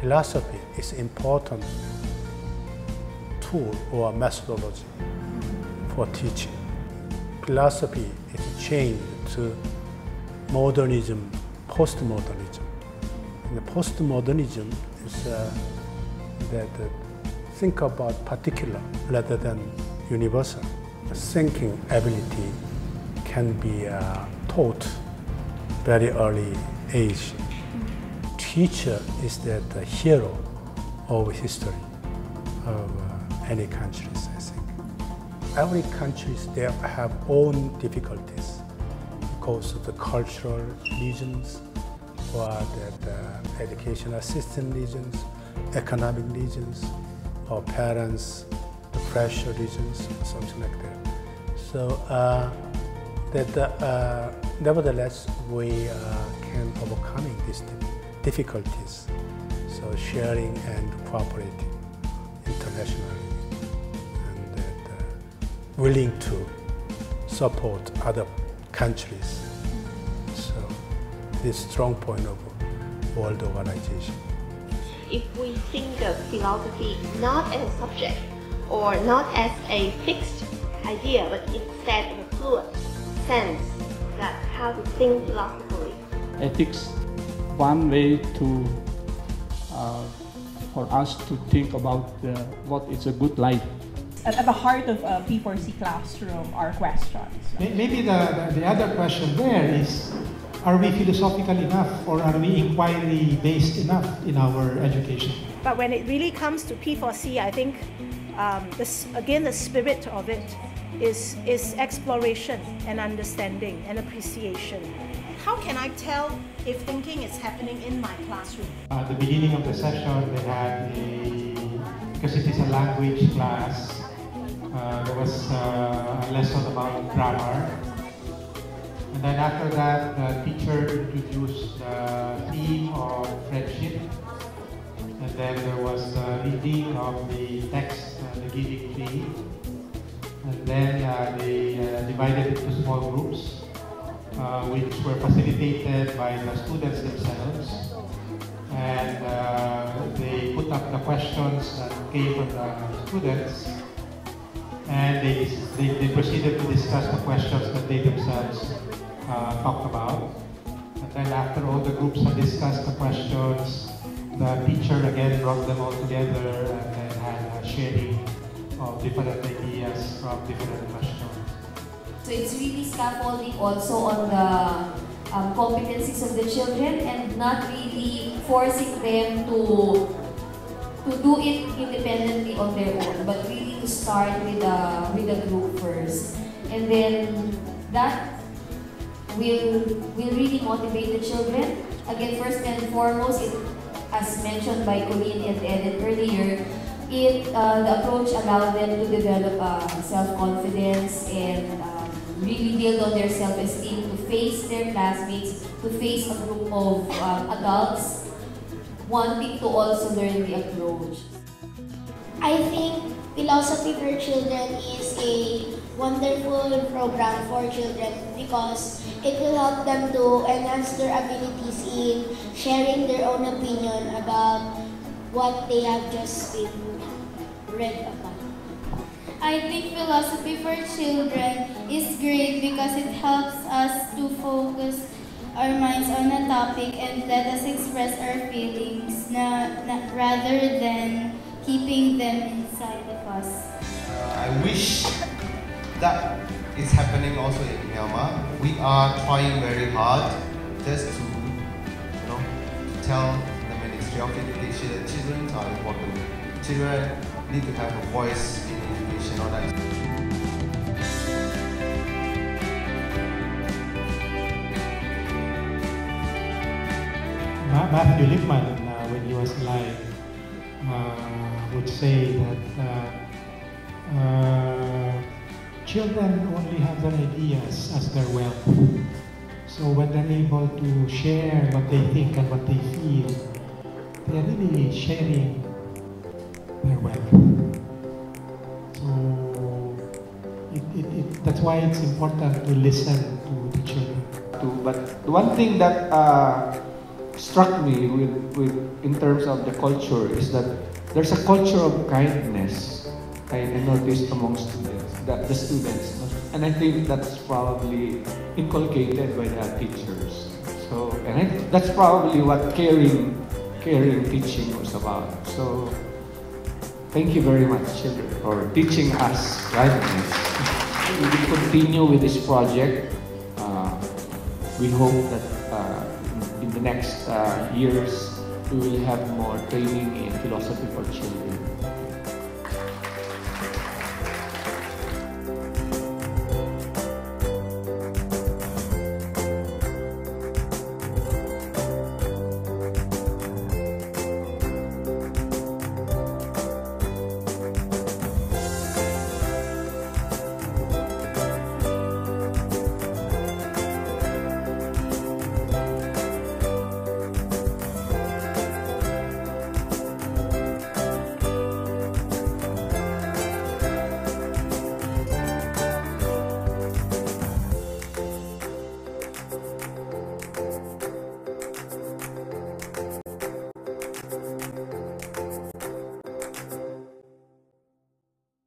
philosophy is important tool or methodology for teaching. Philosophy is changed to modernism, postmodernism. And the postmodernism is that think about particular rather than universal. The thinking ability can be taught very early age. Teacher is the hero of history of any countries, I think. Every countries, they have own difficulties because of the cultural regions or the educational system regions, economic regions, or parents, the pressure regions, something like that. So nevertheless, we can overcoming these difficulties. So sharing and cooperating internationally, and willing to support other countries. So this strong point of world organization. If we think of philosophy not as a subject or not as a fixed idea, but instead of a fluid sense that how to think philosophically. Ethics, one way to for us to think about what is a good life. At the heart of a P4C classroom are questions. Maybe the other question there is, are we philosophical enough or are we inquiry-based enough in our education? But when it really comes to P4C, I think, again, the spirit of it is exploration and understanding and appreciation. How can I tell if thinking is happening in my classroom? At the beginning of the session, they had because it is a language class, there was a lesson about grammar. And then after that, the teacher introduced the theme of friendship. And then there was a reading of the text, The Giving Tree. And then they divided into small groups, which were facilitated by the students themselves. And they put up the questions that came from the students. And they proceeded to discuss the questions that they themselves talked about. And then after all the groups had discussed the questions, the teacher again brought them all together and then had a sharing of different ideas from different questions. So it's really scaffolding also on the competencies of the children and not really forcing them to do it independently on their own, but really to start with a group first. And then that will really motivate the children. Again, first and foremost, as mentioned by Colleen and Eden earlier, the approach allowed them to develop self-confidence and really build on their self-esteem to face their classmates, to face a group of adults wanting to also learn the approach. I think Philosophy for Children is a wonderful program for children because it will help them to enhance their abilities in sharing their own opinion about what they have just been read about. I think Philosophy for Children is great because it helps us to focus our minds on a topic and let us express our feelings rather than keeping them inside of us. I wish that is happening also in Myanmar. We are trying very hard just to, tell the Ministry of Education that children are important. Children need to have a voice in education. All that. Matthew Lipman, when he was alive, would say that children only have their ideas as their wealth. So when they're able to share what they think and what they feel, they're really sharing their wealth. So that's why it's important to listen to the children. But one thing that struck me in terms of the culture is that there's a culture of kindness I noticed among students, the students, and I think that's probably inculcated by the teachers. So, and that's probably what caring teaching was about. So, thank you very much, children, for teaching us kindness. We will continue with this project. We hope that in the next years we will have more training in philosophy for children.